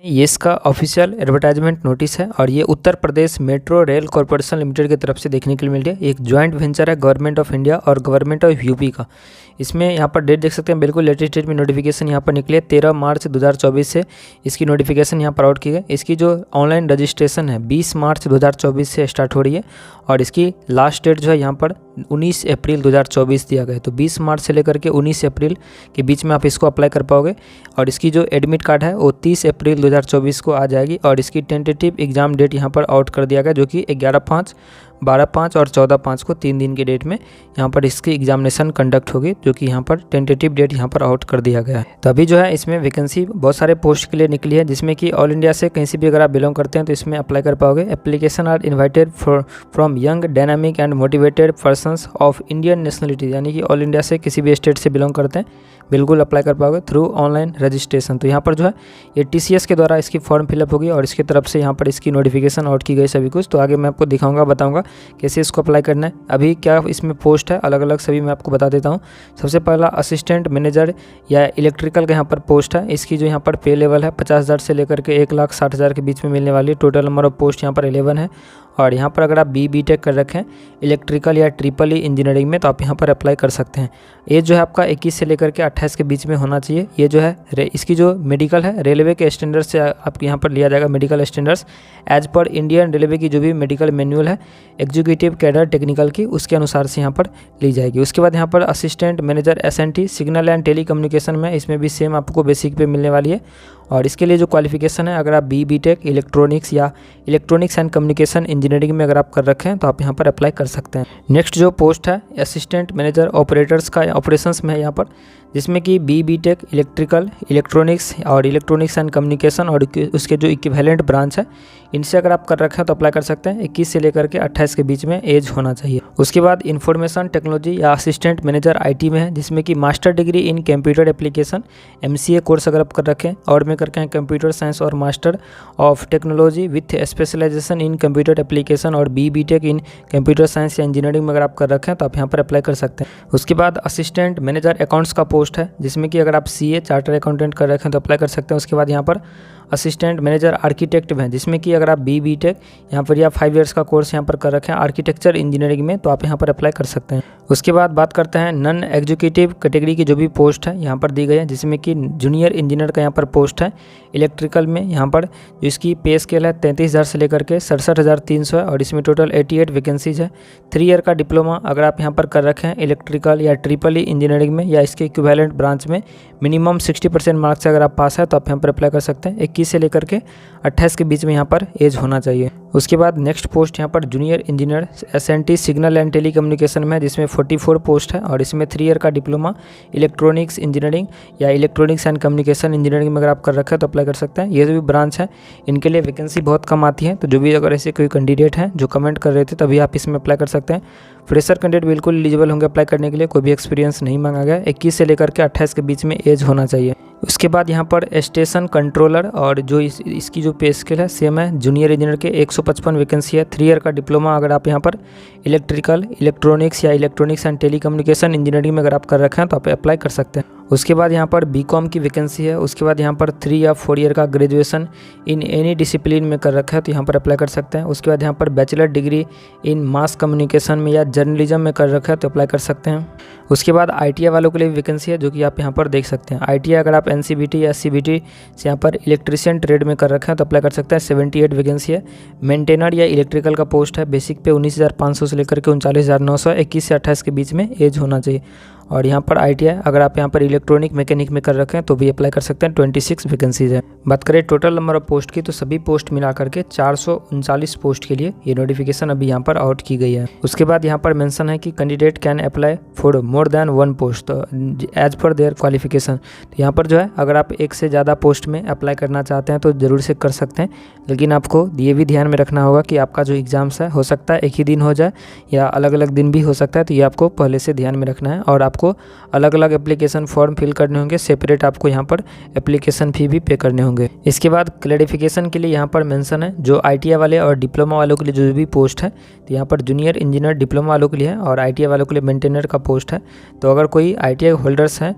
ये इसका official advertisement notice है और ये उत्तर Pradesh metro rail corporation limited की तरफ से देखने के लिए मिल रही है। एक जॉइंट वेंचर है गवर्नमेंट ऑफ इंडिया और गवर्नमेंट ऑफ यूपी का। इसमें यहाँ पर डेट देख सकते हैं, बिल्कुल लेटेस्ट डेट में नोटिफिकेशन यहाँ पर निकली है। 13 मार्च 2024 से इसकी नोटिफिकेशन यहाँ पर आउट की गई। इसकी जो ऑनलाइन रजिस्ट्रेशन है 20 मार्च 2024 से स्टार्ट हो रही है और इसकी लास्ट डेट जो है यहाँ पर 19 अप्रैल 2024 दिया गया है। तो 20 मार्च से लेकर के 19 अप्रैल के बीच में आप इसको अप्लाई कर पाओगे और इसकी जो एडमिट कार्ड है वो 30 अप्रैल 2024 को आ जाएगी और इसकी टेंटेटिव एग्ज़ाम डेट यहाँ पर आउट कर दिया गया, जो कि 11/5, 12/5 और 14/5 को 3 दिन के डेट में यहाँ पर इसकी एग्जामिनेशन कंडक्ट होगी, जो कि यहाँ पर टेंटेटिव डेट यहाँ पर आउट कर दिया गया है। तो अभी जो है इसमें वैकेंसी बहुत सारे पोस्ट के लिए निकली है, जिसमें कि ऑल इंडिया से कहीं से भी अगर आप बिलोंग करते हैं तो इसमें अप्लाई कर पाओगे। Application are invited from young dynamic and motivated persons of Indian nationality, यानी कि ऑल इंडिया से किसी भी स्टेट से बिलोंग करते हैं, बिल्कुल अप्लाई कर पाओगे थ्रू ऑनलाइन रजिस्ट्रेशन। तो यहाँ पर जो है ये TCS के द्वारा इसकी फॉर्म फिलअप होगी और इसकी तरफ से यहाँ पर इसकी नोटिफिकेशन आउट की गई सभी कुछ। तो आगे मैं आपको दिखाऊंगा, बताऊंगा कैसे इसको अप्लाई करना है। अभी क्या इसमें पोस्ट है अलग अलग सभी मैं आपको बता देता हूँ। सबसे पहला असिस्टेंट मैनेजर या इलेक्ट्रिकल का यहाँ पर पोस्ट है। इसकी जो यहाँ पर पे लेवल है 50,000 से लेकर के 1,60,000 के बीच में मिलने वाली है। टोटल नंबर ऑफ पोस्ट यहाँ पर 11 है और यहाँ पर अगर आप BTech कर रखे हैं इलेक्ट्रिकल या EEE इंजीनियरिंग में तो आप यहाँ पर अप्लाई कर सकते हैं। एज जो है आपका 21 से लेकर के 28 के बीच में होना चाहिए। ये जो है इसकी जो मेडिकल है रेलवे के स्टैंडर्ड से आपके यहाँ पर लिया जाएगा, medical standards as per Indian railway की जो भी मेडिकल मैनुअल है एग्जीक्यूटिव कैडर टेक्निकल की, उसके अनुसार से यहाँ पर ली जाएगी। उसके बाद यहाँ पर assistant manager SNT signal and telecommunication में, इसमें भी सेम आपको बेसिक पे मिलने वाली है और इसके लिए जो क्वालिफिकेशन है अगर आप BTech इलेक्ट्रॉनिक्स या इलेक्ट्रॉनिक्स एंड कम्युनिकेशन इंजीनियरिंग में अगर आप कर रखे हैं तो आप यहाँ पर अप्लाई कर सकते हैं। नेक्स्ट जो पोस्ट है असिस्टेंट मैनेजर ऑपरेटर्स का ऑपरेशंस में है यहाँ पर, जिसमें कि BTech इलेक्ट्रिकल इलेक्ट्रॉनिक्स और इलेक्ट्रॉनिक्स एंड कम्युनिकेशन और उसके जो इक्विवेलेंट ब्रांच है इनसे अगर आप कर रखे हैं तो अप्लाई कर सकते हैं। 21 से लेकर के 28 के बीच में एज होना चाहिए। उसके बाद इंफॉर्मेशन टेक्नोलॉजी या असिस्टेंट मैनेजर IT में है, जिसमें कि master degree in computer application MCA course अगर आप कर रखे हैं और में करके हैं कंप्यूटर साइंस और master of technology with specialisation in computer application और BTech इन कंप्यूटर साइंस या इंजीनियरिंग में अगर आप कर रखे हैं तो आप यहाँ पर अप्लाई कर सकते हैं। उसके बाद असिस्टेंट मैनेजर अकाउंट्स का पोस्ट है, जिसमें कि अगर आप CA चार्टर अकाउंटेंट कर रखे हैं तो अप्लाई कर सकते हैं। उसके बाद यहाँ पर असिस्टेंट मैनेजर आर्किटेक्ट में है, जिसमें कि अगर आप BTech यहाँ पर या 5 इयर्स का कोर्स यहाँ पर कर रखे हैं आर्किटेक्चर इंजीनियरिंग में तो आप यहाँ पर अप्लाई कर सकते हैं। उसके बाद बात करते हैं नॉन एग्जीक्यूटिव कैटेगरी की जो भी पोस्ट है यहाँ पर दी गई है, जिसमें कि जूनियर इंजीनियर का यहाँ पर पोस्ट है इलेक्ट्रिकल में। यहाँ पर जो इसकी पे स्केल है 33,000 से लेकर के 67,300 है और इसमें टोटल 88 वैकेंसीज है। 3 ईयर का डिप्लोमा अगर आप यहाँ पर कर रखे हैं इलेक्ट्रिकल या EEE इंजीनियरिंग में या इसके इक्विवेलेंट ब्रांच में मिनिमम 60% मार्क्स से अगर आप पास है तो आप यहाँ पर अप्लाई कर सकते हैं। 21 से लेकर के 28 के बीच में यहाँ पर एज होना चाहिए। उसके बाद नेक्स्ट पोस्ट यहाँ पर junior engineer SNT signal and telecommunication में, जिसमें 44 पोस्ट है और इसमें 3 ईयर का डिप्लोमा इलेक्ट्रॉनिक्स इंजीनियरिंग या इलेक्ट्रॉनिक्स एंड कम्युनिकेशन इंजीनियरिंग में अगर आप कर रखे हैं तो अप्लाई कर सकते हैं। ये जो भी ब्रांच है इनके लिए वैकेंसी बहुत कम आती है, तो जो भी अगर ऐसे कोई कैंडिडेट हैं जो कमेंट कर रहे थे तभी आप इसमें अप्लाई कर सकते हैं। फ्रेशर कैंडिडेट बिल्कुल एलिजिबल होंगे अप्लाई करने के लिए, कोई भी एक्सपीरियंस नहीं मांगा गया। 21 से लेकर के 28 के बीच में एज होना चाहिए। उसके बाद यहाँ पर स्टेशन कंट्रोलर और जो इसकी जो पे स्केल है सेम है जूनियर इंजीनियर के 155 वैकेंसी है। 3 ईयर का डिप्लोमा अगर आप यहाँ पर इलेक्ट्रिकल इलेक्ट्रॉनिक्स या इलेक्ट्रॉनिक्स एंड टेलीकम्युनिकेशन इंजीनियरिंग में अगर आप कर रखे हैं तो आप अप्लाई कर सकते हैं। उसके बाद यहाँ पर BCom की वैकेंसी है। उसके बाद यहाँ पर 3 या 4 ईयर का ग्रेजुएशन इन एनी डिसिप्लिन में कर रखा है तो यहाँ पर अप्लाई कर सकते हैं। उसके बाद यहाँ पर bachelor degree in mass communication में या जर्नलिज्म में कर रखा है तो अप्लाई कर सकते हैं। उसके बाद ITI वालों के लिए वैकेंसी है, जो कि आप यहाँ पर देख सकते हैं। ITI अगर आप NCBT या CBT से यहाँ पर इलेक्ट्रिशियन ट्रेड में कर रखे हैं तो अप्लाई कर सकते हैं। 78 वैकेंसी है। मेंटेनर या इलेक्ट्रिकल का पोस्ट है, बेसिक पे 19,500 से लेकर के 39,900, 21 से 28 के बीच में एज होना चाहिए। और यहाँ पर ITI अगर आप यहाँ पर इलेक्ट्रॉनिक मैकेनिक में कर रखे हैं तो भी अप्लाई कर सकते हैं। 26 वैकेंसीज है। बात करें टोटल नंबर ऑफ पोस्ट की तो सभी पोस्ट मिला करके 439 पोस्ट के लिए ये नोटिफिकेशन अभी यहाँ पर आउट की गई है। उसके बाद यहाँ पर मेंशन है कि candidate can apply for more than 1 post as per their qualification. तो यहाँ पर जो है अगर आप एक से ज़्यादा पोस्ट में अप्लाई करना चाहते हैं तो ज़रूर से कर सकते हैं, लेकिन आपको ये भी ध्यान में रखना होगा कि आपका जो एग्ज़ाम्स है हो सकता है एक ही दिन हो जाए या अलग अलग दिन भी हो सकता है, तो ये आपको पहले से ध्यान में रखना है। और आपको अलग अलग एप्लीकेशन फॉर्म फिल करने होंगे, सेपरेट आपको यहाँ पर एप्लीकेशन फी भी पे करने होंगे। इसके बाद क्लैरिफिकेशन के लिए यहाँ पर मेंशन है जो ITI वाले और डिप्लोमा वालों के लिए जो भी पोस्ट है तो यहाँ पर जूनियर इंजीनियर डिप्लोमा वालों के लिए है और ITI वालों के लिए मेंटेनर का पोस्ट है। तो अगर कोई ITI होल्डर्स हैं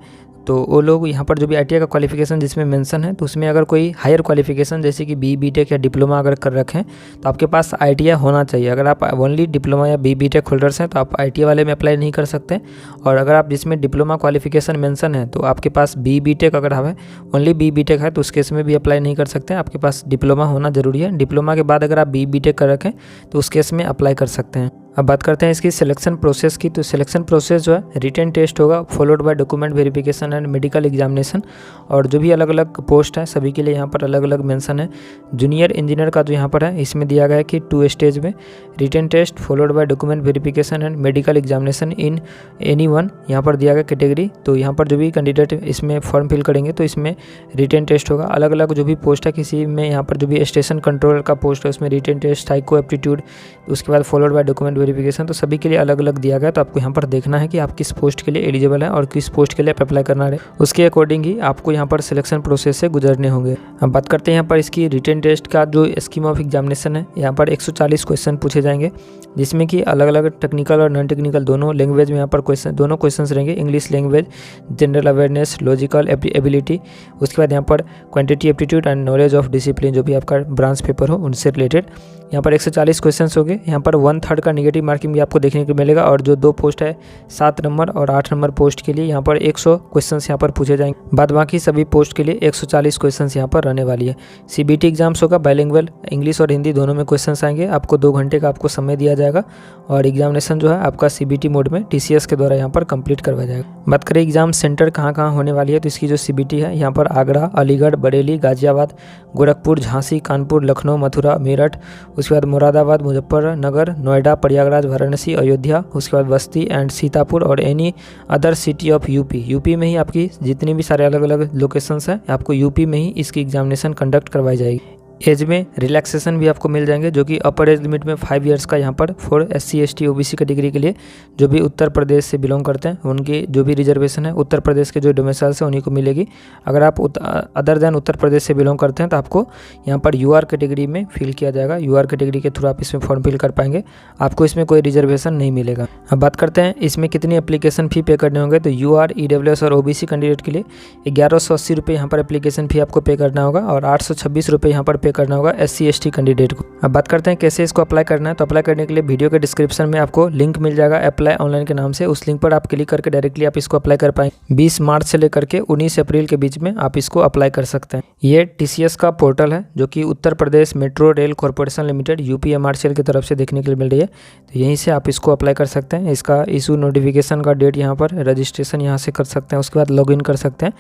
तो वो लोग यहाँ पर जो भी ITI का क्वालिफिकेशन जिसमें मेंशन है, तो उसमें अगर कोई हायर क्वालिफिकेशन जैसे कि BTech या डिप्लोमा अगर कर रखें तो आपके पास ITI होना चाहिए। अगर आप ओनली डिप्लोमा या BTech होल्डर्स हैं तो आप ITI वाले में अप्लाई नहीं कर सकते। और अगर आप जिसमें डिप्लोमा क्वालिफिकेशन मेंशन है तो आपके पास BTech अगर है, ओनली BTech है, तो उस केस में भी अप्लाई नहीं कर सकते। आपके पास डिप्लोमा होना जरूरी है। डिप्लोमा के बाद अगर आप BTech कर रखें तो उस केस में अप्लाई कर सकते हैं। अब बात करते हैं इसकी सिलेक्शन प्रोसेस की। तो सिलेक्शन प्रोसेस जो है रिटन टेस्ट होगा, followed by document verification and medical examination. और जो भी अलग अलग पोस्ट है सभी के लिए यहाँ पर अलग अलग मेंशन है। जूनियर इंजीनियर का जो यहाँ पर है इसमें दिया गया है कि 2 स्टेज में written test followed by document verification and medical examination in any one, यहाँ पर दिया गया कैटेगरी। तो यहाँ पर जो भी कैंडिडेट इसमें फॉर्म फिल करेंगे तो इसमें रिटन टेस्ट होगा। अलग अलग जो भी पोस्ट है, किसी में यहाँ पर जो भी स्टेशन कंट्रोलर का पोस्ट है उसमें रिटन टेस्ट, साइको एप्टीट्यूड, उसके बाद फॉलोड बाय डॉक्यूमेंट वेरिफिकेशन। तो सभी के लिए अलग अलग दिया गया। तो आपको यहाँ पर देखना है कि आप किस पोस्ट के लिए एलिजिबल हैं और किस पोस्ट के लिए आप अप्लाई करना है, उसके अकॉर्डिंग ही आपको यहाँ पर सिलेक्शन प्रोसेस से गुजरने होंगे। अब बात करते हैं यहाँ पर इसकी रिटन टेस्ट का जो स्कीम ऑफ एग्जामिनेशन है। यहाँ पर 140 क्वेश्चन पूछे जाएंगे, जिसमें कि अलग अलग टेक्निकल और नॉन टेक्निकल दोनों लैंग्वेज में यहाँ पर दोनों क्वेश्चंस रहेंगे। English language, general awareness, logical ability, उसके बाद यहाँ पर quantity aptitude and knowledge of discipline, जो भी आपका ब्रांच पेपर हो उनसे रिलेटेड। यहाँ पर 140 क्वेश्चंस होंगे। यहाँ पर 1/3 का नेगेटिव मार्किंग भी आपको देखने को मिलेगा। और जो 2 पोस्ट है 7 नंबर और 8 नंबर पोस्ट के लिए यहाँ पर 100 क्वेश्चंस यहाँ पर पूछे जाएंगे। बाद बाकी सभी पोस्ट के लिए 140 क्वेश्चंस यहाँ पर रहने वाली है। CBT एग्जाम्स होगा, बाइलिंगुअल, इंग्लिश और हिंदी दोनों में क्वेश्चंस आएंगे। आपको 2 घंटे का आपको समय दिया जाएगा और एग्जामिनेशन जो है आपका CBT मोड में TCS के द्वारा यहाँ पर कंप्लीट करवाया जाएगा। बात करें एग्जाम सेंटर कहाँ कहाँ होने वाली है, तो इसकी जो CBT है यहाँ पर आगरा, अलीगढ़, बरेली, गाजियाबाद, गोरखपुर, झांसी, कानपुर, लखनऊ, मथुरा, मेरठ, उसके बाद मुरादाबाद, मुजफ्फरनगर, नोएडा, प्रयागराज, वाराणसी, अयोध्या, उसके बाद बस्ती एंड सीतापुर और any other city of UP में ही आपकी जितनी भी सारे अलग अलग लोकेशंस हैं आपको यूपी में ही इसकी एग्जामिनेशन कंडक्ट करवाई जाएगी। एज में रिलैक्सेशन भी आपको मिल जाएंगे, जो कि अपर एज लिमिट में 5 इयर्स का यहाँ पर for SC ST OBC category के लिए जो भी उत्तर प्रदेश से बिलोंग करते हैं उनकी जो भी रिजर्वेशन है उत्तर प्रदेश के जो डोमिसाइल्स है उन्हीं को मिलेगी। अगर आप अदर देन उत्तर प्रदेश से बिलोंग करते हैं तो आपको यहाँ पर UR कैटेगरी में फिल किया जाएगा। UR कैटेगरी के थ्रू आप इसमें फॉर्म फिल कर पाएंगे, आपको इसमें कोई रिजर्वेशन नहीं मिलेगा। अब बात करते हैं इसमें कितनी एप्लीकेशन फ़ी पे करने होंगे। तो UR, EWS और OBC कैंडिडेट के लिए 1180 रुपये यहाँ पर एप्लीकेशन फ़ी आपको पे करना होगा और 826 रुपये यहाँ पर पे करना होगा SC ST कैंडिडेट को। अब बात करते हैं कैसे इसको अप्लाई करना है। तो अप्लाई करने के लिए वीडियो के डिस्क्रिप्शन में आपको लिंक मिल जाएगा अप्लाई ऑनलाइन के नाम से। उस लिंक पर आप क्लिक करके डायरेक्टली आप इसको अप्लाई कर पाएंगे। 20 मार्च से लेकर के 19 अप्रैल के बीच में आप इसको अप्लाई कर सकते हैं। ये TCS का पोर्टल है जो कि Uttar Pradesh metro rail corporation limited UPMRCL की तरफ से देखने के लिए मिल रही है। तो यहीं से आप इसको अप्लाई कर सकते हैं। इसका इशू नोटिफिकेशन का डेट यहाँ पर, रजिस्ट्रेशन यहाँ से कर सकते हैं, उसके बाद लॉगिन कर सकते हैं।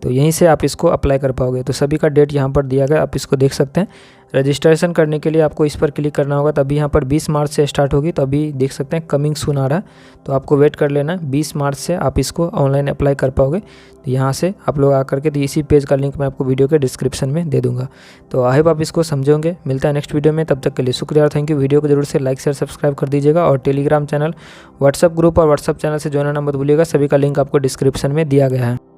तो यहीं से आप इसको अप्लाई कर पाओगे। तो सभी का डेट यहाँ पर दिया गया, आप इसको देख सकते हैं। रजिस्ट्रेशन करने के लिए आपको इस पर क्लिक करना होगा। तभी यहाँ पर 20 मार्च से स्टार्ट होगी। तो अभी देख सकते हैं कमिंग सून आ रहा है, तो आपको वेट कर लेना है। 20 मार्च से आप इसको ऑनलाइन अप्लाई कर पाओगे। तो यहाँ से आप लोग आकर के, तो इसी पेज का लिंक मैं आपको वीडियो के डिस्क्रिप्शन में दे दूँगा। तो आई होप आप इसको समझोगे। मिलता है नेक्स्ट वीडियो में, तब तक के लिए शुक्रिया और थैंक यू। वीडियो को जरूर से लाइक शेयर सब्सक्राइब कर दीजिएगा और टेलीग्राम चैनल, व्हाट्सअप ग्रुप और व्हाट्सअप चैनल से ज्वाइन होना मत भूलिएगा। सभी का लिंक आपको डिस्क्रिप्शन में दिया गया है।